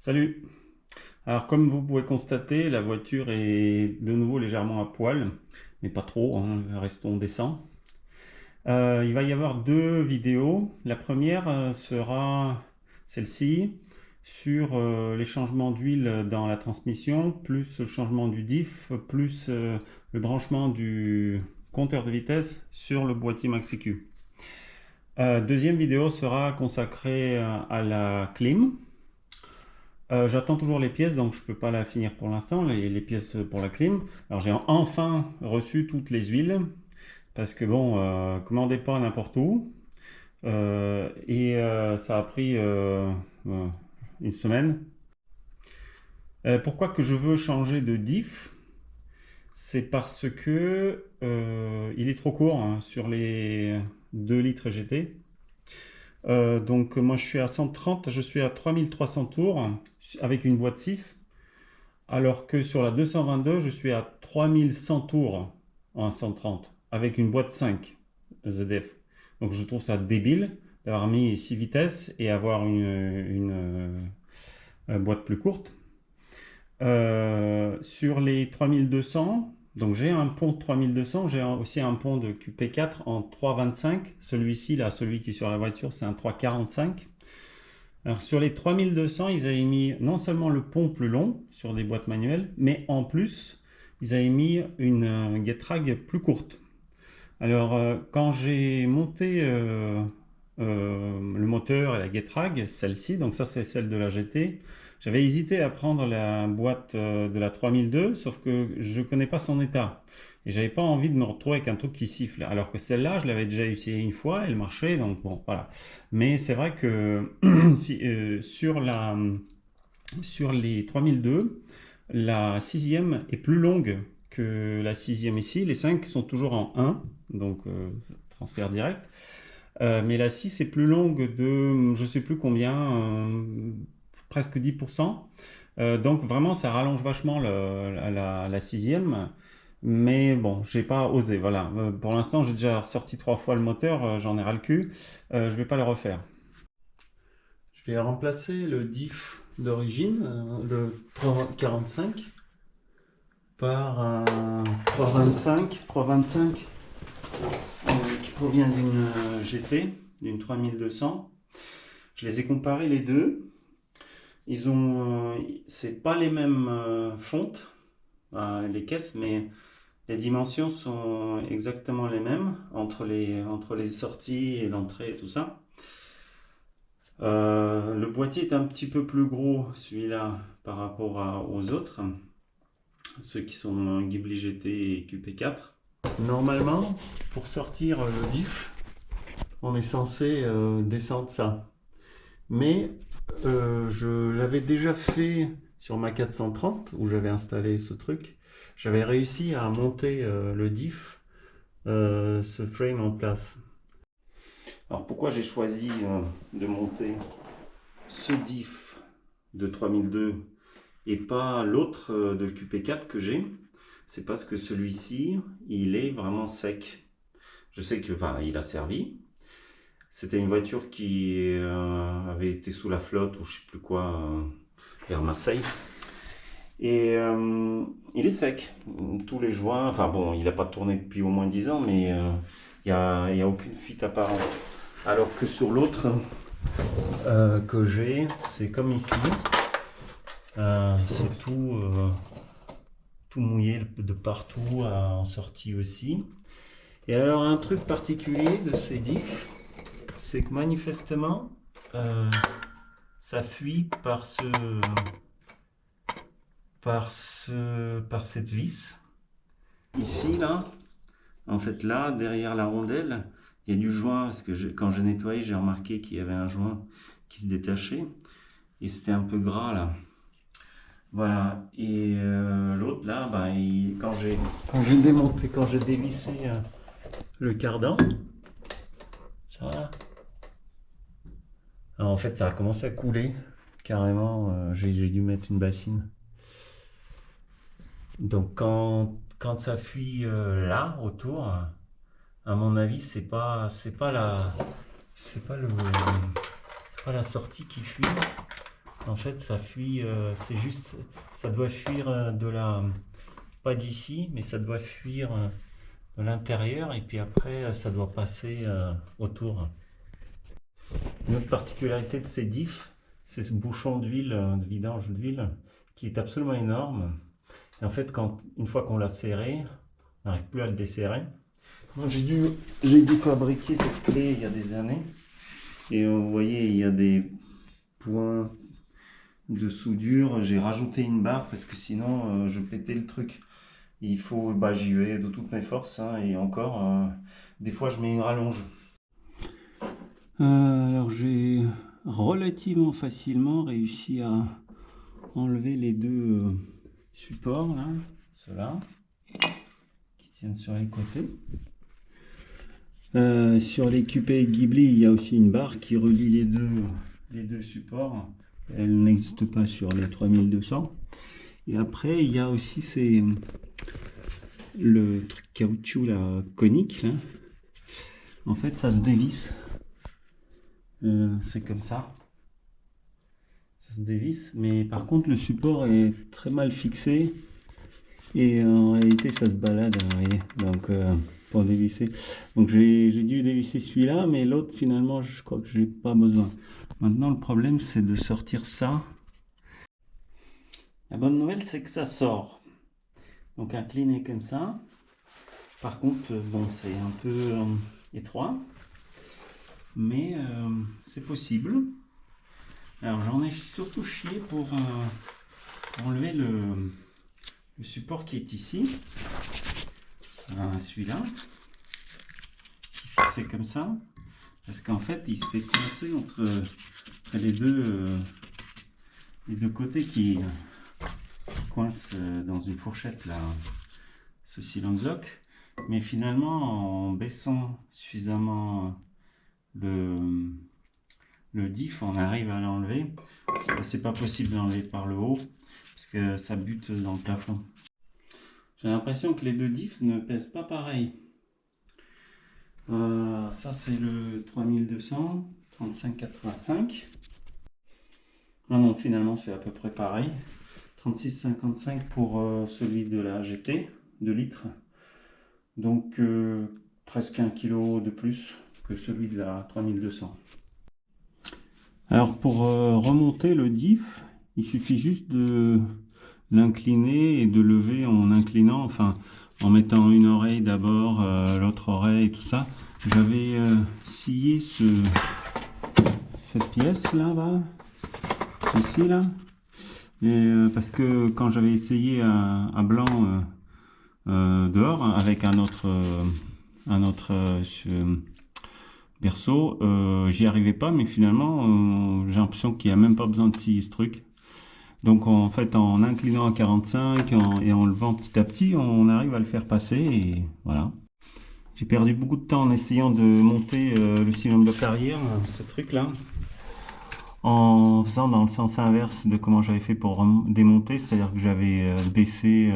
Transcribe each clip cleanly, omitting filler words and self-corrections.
Salut! Alors comme vous pouvez constater, la voiture est de nouveau légèrement à poil, mais pas trop, hein, restons décents. Il va y avoir deux vidéos. La première sera celle-ci sur les changements d'huile dans la transmission, plus le changement du diff, plus le branchement du compteur de vitesse sur le boîtier MaxiQ. Deuxième vidéo sera consacrée à la clim. J'attends toujours les pièces, donc je ne peux pas la finir pour l'instant, les pièces pour la clim. Alors j'ai enfin reçu toutes les huiles, parce que bon, commandez pas n'importe où. Ça a pris une semaine. Pourquoi que je veux changer de diff? C'est parce que il est trop court, hein, sur les 2 litres GT. Donc moi je suis à 130, je suis à 3300 tours avec une boîte 6, alors que sur la 222 je suis à 3100 tours en 130 avec une boîte 5 ZF. Donc je trouve ça débile d'avoir mis 6 vitesses et avoir une boîte plus courte. Sur les 3200, donc j'ai un pont de 3200, j'ai aussi un pont de QP4 en 3,25. Celui-ci, là, celui qui est sur la voiture, c'est un 3,45. Alors sur les 3200, ils avaient mis non seulement le pont plus long sur des boîtes manuelles, mais en plus, ils avaient mis une getrag plus courte. Alors quand j'ai monté le moteur et la getrag, celle-ci, donc ça c'est celle de la GT, j'avais hésité à prendre la boîte de la 3002, sauf que je ne connais pas son état. Et j'avais pas envie de me retrouver avec un truc qui siffle. Alors que celle-là, je l'avais déjà essayé une fois, elle marchait, donc bon, voilà. Mais c'est vrai que sur les 3002, la sixième est plus longue que la sixième ici. Les 5 sont toujours en 1, donc transfert direct. Mais la 6 est plus longue de je ne sais plus combien, presque 10%. Donc vraiment, ça rallonge vachement la sixième. Mais bon, j'ai pas osé. Voilà. Pour l'instant, j'ai déjà sorti 3 fois le moteur, j'en ai ras le cul. Je vais pas le refaire. Je vais remplacer le diff d'origine, le 345, par un 325 qui provient d'une GT, d'une 3200. Je les ai comparés les deux. C'est pas les mêmes fontes, les caisses, mais les dimensions sont exactement les mêmes entre les sorties et l'entrée et tout ça. Le boîtier est un petit peu plus gros, celui-là, par rapport aux autres, ceux qui sont Ghibli GT et QP4. Normalement, pour sortir le diff, on est censé descendre ça. Mais je l'avais déjà fait sur ma 430, où j'avais installé ce truc. J'avais réussi à monter le diff, ce frame en place. Alors pourquoi j'ai choisi de monter ce diff de 3002 et pas l'autre de QP4 que j'ai? C'est parce que celui-ci, il est vraiment sec. Je sais que, enfin, il a servi. C'était une voiture qui avait été sous la flotte ou je sais plus quoi vers Marseille. Et il est sec. Tous les joints, enfin bon, il n'a pas tourné depuis au moins 10 ans, mais il n'y a aucune fuite apparente. Alors que sur l'autre que j'ai, c'est comme ici. C'est tout mouillé de partout, en sortie aussi. Et alors un truc particulier de ces diffs, c'est que manifestement, ça fuit par cette vis. Ici, là, en fait, là, derrière la rondelle, il y a du joint, parce que quand j'ai nettoyé, j'ai remarqué qu'il y avait un joint qui se détachait, et c'était un peu gras, là. Voilà, et l'autre, là, bah, quand j'ai démonté, quand j'ai dévissé le cardan, ça va. Alors, en fait, ça a commencé à couler, carrément, j'ai dû mettre une bassine. Donc quand ça fuit là autour, à mon avis, c'est pas la sortie qui fuit, En fait, ça fuit, c'est juste, ça doit fuir de la, pas d'ici, mais ça doit fuir de l'intérieur et puis après, ça doit passer autour. Une autre particularité de ces diffs, c'est ce bouchon d'huile, de vidange d'huile, qui est absolument énorme. Et en fait, une fois qu'on l'a serré, on n'arrive plus à le desserrer. J'ai dû fabriquer cette clé il y a des années. Et vous voyez, il y a des points de soudure. J'ai rajouté une barre parce que sinon je pétais le truc. Il faut, j'y vais de toutes mes forces, hein, et encore, des fois je mets une rallonge. Alors j'ai relativement facilement réussi à enlever les deux supports là, ceux-là, qui tiennent sur les côtés. Sur les QP Ghibli, il y a aussi une barre qui relie les deux supports. Elle n'existe pas sur les 3200. Et après, il y a aussi le truc caoutchouc là, conique. Là. En fait, ça se dévisse. C'est comme ça. Ça se dévisse. Mais par contre, le support est très mal fixé. Et en réalité, ça se balade. Vous voyez. Donc, pour dévisser. Donc, j'ai dû dévisser celui-là. Mais l'autre, finalement, je crois que je n'ai pas besoin. Maintenant, le problème, c'est de sortir ça. La bonne nouvelle, c'est que ça sort. Donc incliné comme ça. Par contre, bon, c'est un peu étroit. Mais c'est possible. Alors j'en ai surtout chié pour enlever le support qui est ici. Celui-là. Qui est fixé comme ça. Parce qu'en fait, il se fait coincer entre les deux côtés qui coince dans une fourchette là, ce cylinder lock, mais finalement en baissant suffisamment le diff, on arrive à l'enlever. C'est pas possible d'enlever par le haut parce que ça bute dans le plafond. J'ai l'impression que les deux diffs ne pèsent pas pareil. Ça c'est le 3200 3585. Non, finalement c'est à peu près pareil. 36,55 pour celui de la GT, 2 litres. Donc presque 1 kg de plus que celui de la 3200. Alors pour remonter le diff, il suffit juste de l'incliner et de lever en inclinant, enfin en mettant une oreille d'abord, l'autre oreille, tout ça. J'avais scié cette pièce là, ici là. Et, parce que quand j'avais essayé à blanc dehors avec un autre berceau, j'y arrivais pas, mais finalement j'ai l'impression qu'il n'y a même pas besoin de scier ce truc. Donc en fait en inclinant à 45 et en levant petit à petit, on arrive à le faire passer et voilà. J'ai perdu beaucoup de temps en essayant de monter le cylinder bloc arrière, ce truc là, en faisant dans le sens inverse de comment j'avais fait pour démonter, c'est-à-dire que j'avais baissé,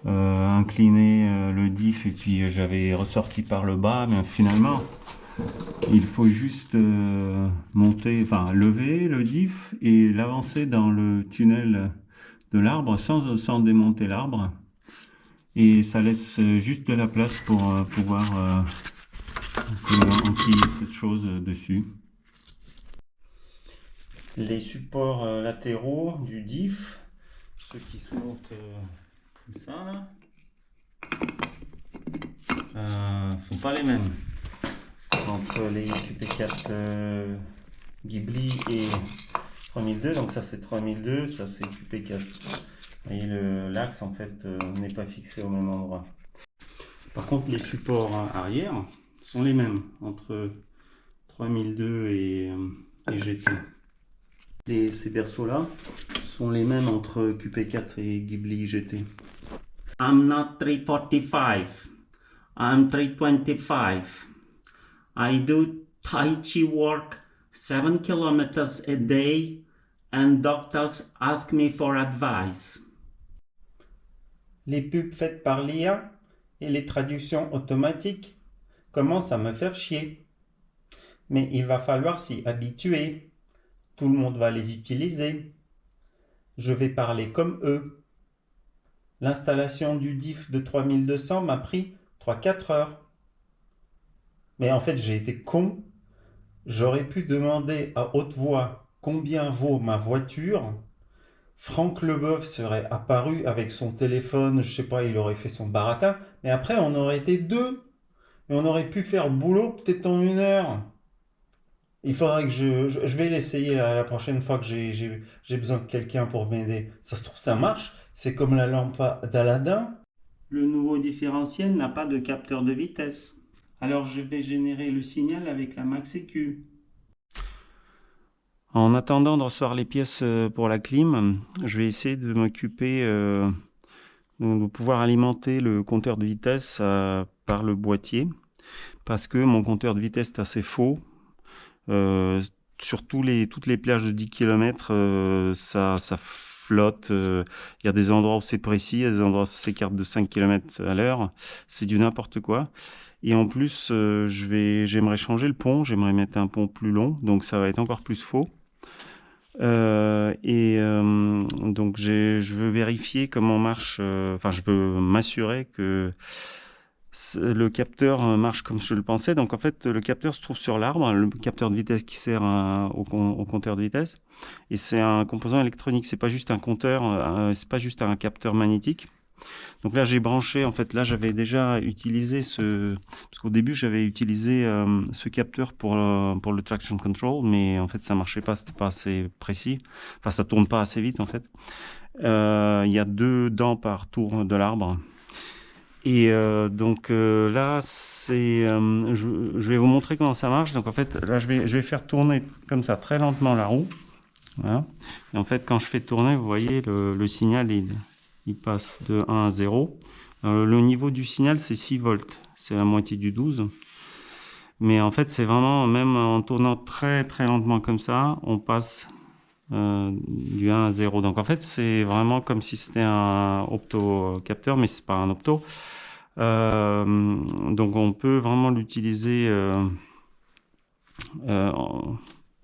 incliné le diff et puis j'avais ressorti par le bas, mais finalement il faut juste monter, enfin lever le diff et l'avancer dans le tunnel de l'arbre sans démonter l'arbre, et ça laisse juste de la place pour pouvoir empiler cette chose dessus. Les supports latéraux du diff, ceux qui se montent comme ça là, sont pas les mêmes entre les QP4 Ghibli et 3002. Donc ça c'est 3002, ça c'est QP4. Vous voyez, l'axe en fait n'est pas fixé au même endroit. Par contre les supports arrière sont les mêmes entre 3002 et GT. Ces berceaux là sont les mêmes entre QP4 et Ghibli GT. I'm not 345, I'm 325. I do Tai Chi work 7 kilometers a day and doctors ask me for advice. Les pubs faites par l'IA et les traductions automatiques commencent à me faire chier. Mais il va falloir s'y habituer. Tout le monde va les utiliser. Je vais parler comme eux. L'installation du diff de 3200 m'a pris 3-4 heures. Mais en fait, j'ai été con. J'aurais pu demander à haute voix combien vaut ma voiture. Franck Leboeuf serait apparu avec son téléphone, je sais pas, il aurait fait son baratin. Mais après, on aurait été deux. Et on aurait pu faire le boulot peut-être en 1 heure. Il faudrait que je vais l'essayer la prochaine fois que j'ai besoin de quelqu'un pour m'aider. Ça se trouve, ça marche. C'est comme la lampe d'Aladin. Le nouveau différentiel n'a pas de capteur de vitesse. Alors je vais générer le signal avec la MaxEQ. En attendant de recevoir les pièces pour la clim, je vais essayer de m'occuper de pouvoir alimenter le compteur de vitesse par le boîtier, parce que mon compteur de vitesse est assez faux. Sur toutes les plages de 10 km, ça flotte. Il y a des endroits où c'est précis, il y a des endroits où ça s'écarte de 5 km à l'heure. C'est du n'importe quoi. Et en plus, j'aimerais changer le pont, j'aimerais mettre un pont plus long, donc ça va être encore plus faux. Donc je veux vérifier comment marche, je veux m'assurer que le capteur marche comme je le pensais. Donc en fait, le capteur se trouve sur l'arbre, le capteur de vitesse qui sert au compteur de vitesse, et c'est un composant électronique, c'est pas juste un compteur, c'est pas juste un capteur magnétique. Donc là j'ai branché, en fait là j'avais déjà utilisé parce qu'au début j'avais utilisé ce capteur pour le traction control, mais en fait ça marchait pas, c'était pas assez précis, enfin ça tourne pas assez vite en fait. Il y a 2 dents par tour de l'arbre. Et là, je vais vous montrer comment ça marche. Donc en fait, là, je vais faire tourner comme ça très lentement la roue. Voilà. Et en fait, quand je fais tourner, vous voyez, le signal, il passe de 1 à 0. Alors, le niveau du signal, c'est 6 volts. C'est la moitié du 12. Mais en fait, c'est vraiment, même en tournant très très lentement comme ça, on passe du 1 à 0. Donc en fait, c'est vraiment comme si c'était un opto-capteur, mais c'est pas un opto. Donc on peut vraiment l'utiliser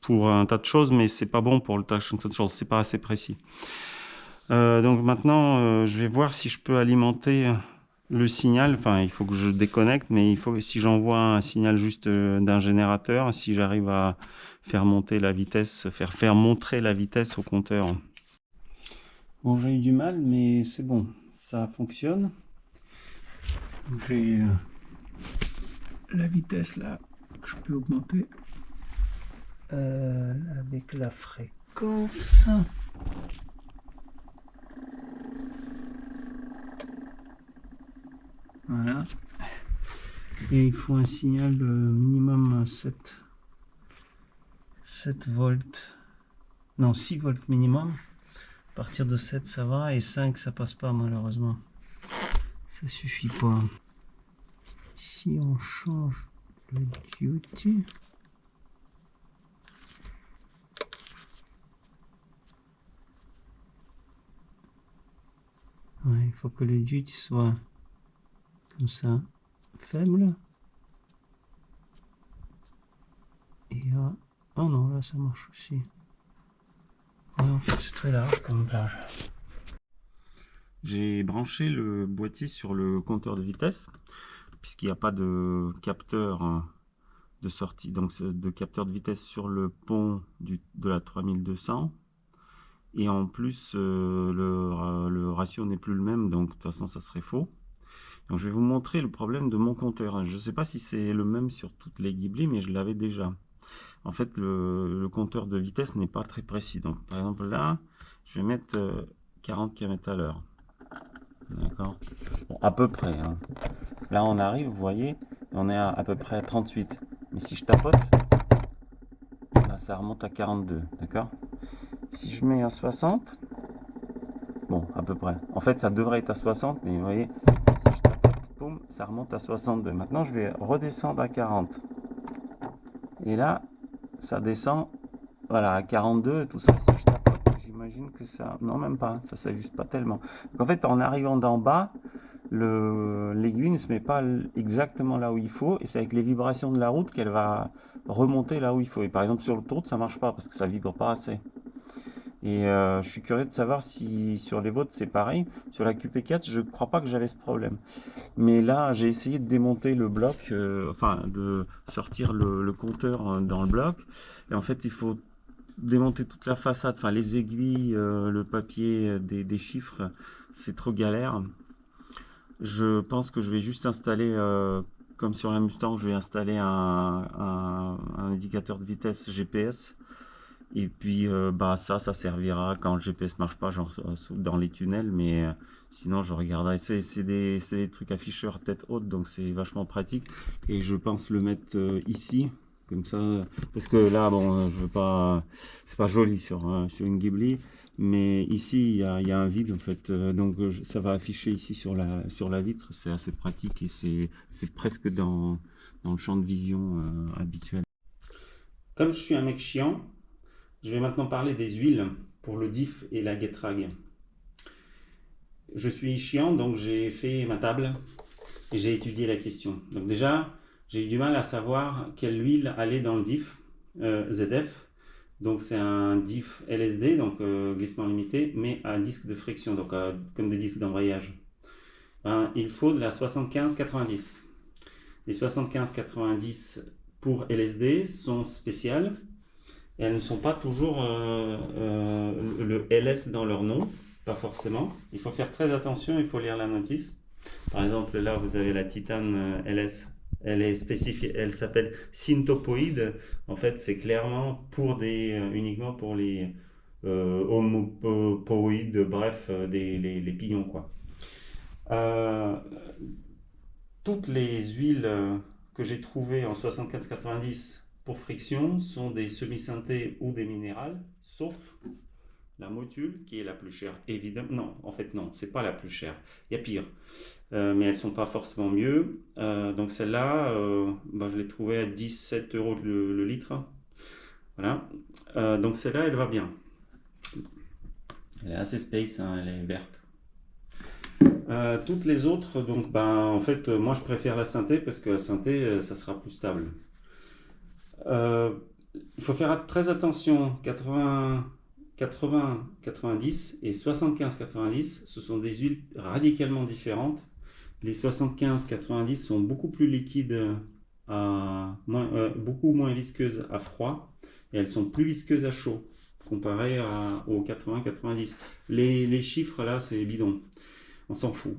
pour un tas de choses, mais c'est pas bon pour le traction control, c'est pas assez précis. Donc maintenant, je vais voir si je peux alimenter le signal. Enfin, il faut que je déconnecte, mais il faut, si j'envoie un signal juste d'un générateur, si j'arrive à faire monter la vitesse, faire montrer la vitesse au compteur. Bon, j'ai eu du mal, mais c'est bon, ça fonctionne. J'ai la vitesse là que je peux augmenter avec la fréquence. Voilà. Et il faut un signal de minimum 7 volts. Non, 6 volts minimum. À partir de 7 ça va, et 5 ça passe pas malheureusement. Ça suffit pas. Si on change le duty, ouais, il faut que le duty soit comme ça, faible. Et là, oh non, là ça marche aussi. Ouais, en fait c'est très large comme plage. J'ai branché le boîtier sur le compteur de vitesse, puisqu'il n'y a pas de capteur de sortie, donc de capteur de vitesse sur le pont de la 3200. Et en plus, le ratio n'est plus le même, donc de toute façon ça serait faux. Donc je vais vous montrer le problème de mon compteur. Je ne sais pas si c'est le même sur toutes les Ghibli, mais je l'avais déjà. En fait, le compteur de vitesse n'est pas très précis. Donc par exemple là, je vais mettre 40 km à l'heure. D'accord, bon, à peu près. Hein. Là, on arrive, vous voyez, on est à peu près à 38. Mais si je tapote, là, ça remonte à 42. D'accord. Si je mets à 60, bon, à peu près. En fait, ça devrait être à 60, mais vous voyez, si je tapote, boum, ça remonte à 62. Maintenant, je vais redescendre à 40. Et là, ça descend, voilà, à 42, tout ça. Si je tapote, j'imagine que ça... Non, même pas, ça s'ajuste pas tellement. Donc en fait, en arrivant d'en bas, l'aiguille ne se met pas exactement là où il faut, et c'est avec les vibrations de la route qu'elle va remonter là où il faut. Et par exemple sur l'autoroute ça marche pas parce que ça vibre pas assez. Et je suis curieux de savoir si sur les vôtres c'est pareil. Sur la QP4 je crois pas que j'avais ce problème. Mais là j'ai essayé de démonter le bloc, enfin de sortir le compteur dans le bloc. Et en fait il faut démonter toute la façade, enfin les aiguilles, le papier des chiffres, c'est trop galère. Je pense que je vais juste installer, comme sur la Mustang, je vais installer un indicateur de vitesse GPS. Et puis bah ça servira quand le GPS marche pas, genre dans les tunnels, mais sinon je regarderai. C'est des trucs afficheurs tête haute, donc c'est vachement pratique. Et je pense le mettre ici, comme ça, parce que là, bon, je veux pas, c'est pas joli sur une Ghibli, mais ici il y a un vide en fait, donc ça va afficher ici sur la vitre. C'est assez pratique et c'est presque dans le champ de vision habituel. Comme je suis un mec chiant, je vais maintenant parler des huiles pour le diff et la Getrag. Je suis chiant, donc j'ai fait ma table et j'ai étudié la question. Donc déjà, j'ai eu du mal à savoir quelle huile allait dans le diff ZF. Donc c'est un diff LSD, donc glissement limité, mais à disque de friction, donc comme des disques d'embrayage. Il faut de la 75-90. Les 75-90 pour LSD sont spéciales. Et elles ne sont pas toujours le LS dans leur nom, pas forcément. Il faut faire très attention, il faut lire la notice. Par exemple, là, vous avez la titane LS. Elle est spécifiée, elle s'appelle syntopoïde. En fait, c'est clairement pour uniquement pour les homopoïdes, bref, les pignons, quoi. Toutes les huiles que j'ai trouvées en 75-90 pour friction sont des semi-synthés ou des minérales, sauf la motule qui est la plus chère. Évidemment, non, en fait non, c'est pas la plus chère. Il y a pire, mais elles sont pas forcément mieux. Donc celle-là, je l'ai trouvée à 17 € le litre. Voilà. Donc celle-là, elle va bien. Elle est assez space, hein, elle est verte. Toutes les autres, donc en fait, moi je préfère la synthé parce que la synthé, ça sera plus stable. Il faut faire très attention, 80-90 et 75-90, ce sont des huiles radicalement différentes. Les 75-90 sont beaucoup plus liquides, beaucoup moins visqueuses à froid, et elles sont plus visqueuses à chaud, comparé aux 80-90. Les chiffres là, c'est bidon, on s'en fout.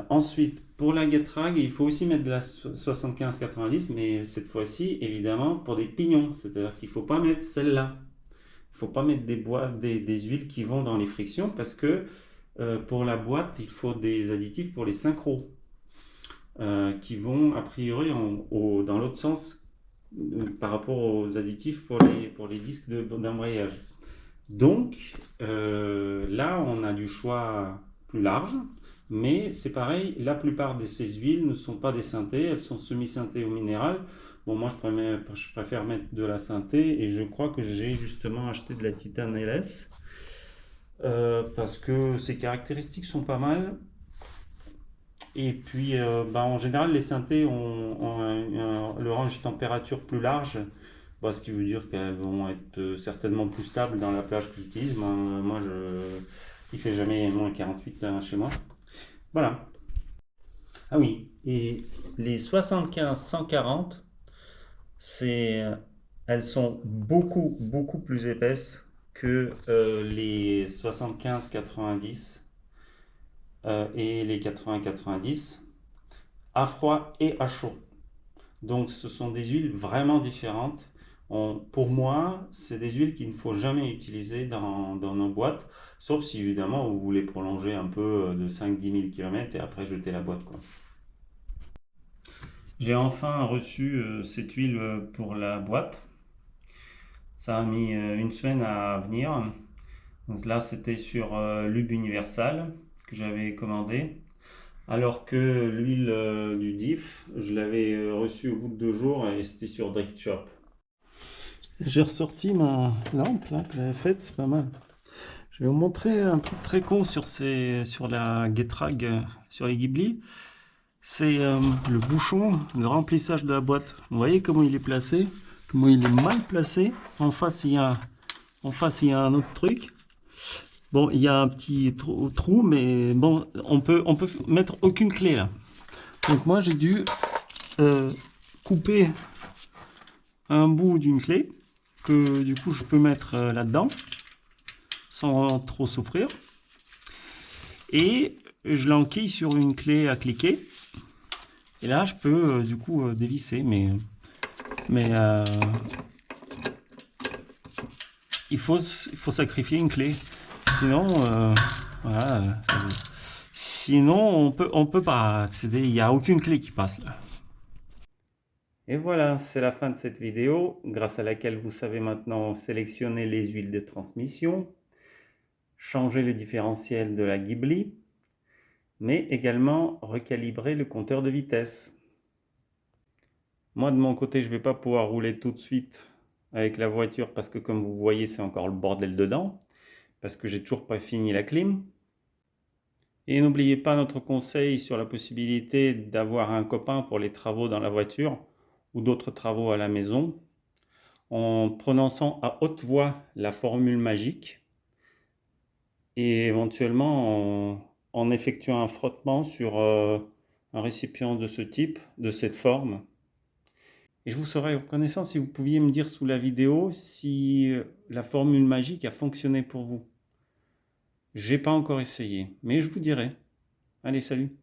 Ensuite, pour la Getrag, il faut aussi mettre de la 75-90, mais cette fois-ci, évidemment, pour des pignons. C'est-à-dire qu'il ne faut pas mettre celle-là. Il ne faut pas mettre des huiles qui vont dans les frictions, parce que pour la boîte, il faut des additifs pour les synchros, qui vont a priori dans l'autre sens par rapport aux additifs pour les disques d'embrayage. Donc, là, on a du choix plus large. Mais c'est pareil, la plupart de ces huiles ne sont pas des synthés, elles sont semi-synthées ou minérales. Bon, moi je préfère mettre de la synthé et je crois que j'ai justement acheté de la titane LS parce que ses caractéristiques sont pas mal. Et puis en général, les synthés ont le range de température plus large, ce qui veut dire qu'elles vont être certainement plus stables dans la plage que j'utilise. Moi, il fait jamais moins 48 chez moi. Voilà. Ah oui, et les 75-140, elles sont beaucoup, beaucoup plus épaisses que les 75-90 et les 80-90 à froid et à chaud. Donc ce sont des huiles vraiment différentes. Pour moi, c'est des huiles qu'il ne faut jamais utiliser dans nos boîtes, sauf si évidemment vous voulez prolonger un peu de 5-10 000 km et après jeter la boîte, quoi. J'ai enfin reçu cette huile pour la boîte. Ça a mis une semaine à venir. Donc là, c'était sur Lube Universal que j'avais commandé. Alors que l'huile du diff, je l'avais reçue au bout de 2 jours et c'était sur Drift Shop. J'ai ressorti ma lampe là, que j'avais faite, c'est pas mal. Je vais vous montrer un truc très con sur la Getrag, sur les Ghibli. C'est le bouchon de remplissage de la boîte. Vous voyez comment il est placé? Comment il est mal placé. En face, il y a un autre truc. Bon, il y a un petit trou, mais bon, on peut mettre aucune clé là. Donc moi, j'ai dû couper un bout d'une clé que du coup je peux mettre là-dedans sans trop souffrir. Et je l'enquille sur une clé à cliquer. Et là, je peux du coup dévisser, mais il faut sacrifier une clé. Sinon, voilà, sinon on peut pas accéder. Il n'y a aucune clé qui passe là. Et voilà, c'est la fin de cette vidéo, grâce à laquelle vous savez maintenant sélectionner les huiles de transmission, changer le différentiel de la Ghibli, mais également recalibrer le compteur de vitesse. Moi de mon côté, je ne vais pas pouvoir rouler tout de suite avec la voiture parce que comme vous voyez, c'est encore le bordel dedans, parce que j'ai toujours pas fini la clim. Et n'oubliez pas notre conseil sur la possibilité d'avoir un copain pour les travaux dans la voiture ou d'autres travaux à la maison, en prononçant à haute voix la formule magique et éventuellement en effectuant un frottement sur un récipient de ce type, de cette forme. Et je vous serais reconnaissant si vous pouviez me dire sous la vidéo si la formule magique a fonctionné pour vous. J'ai pas encore essayé, mais je vous dirai. Allez, salut!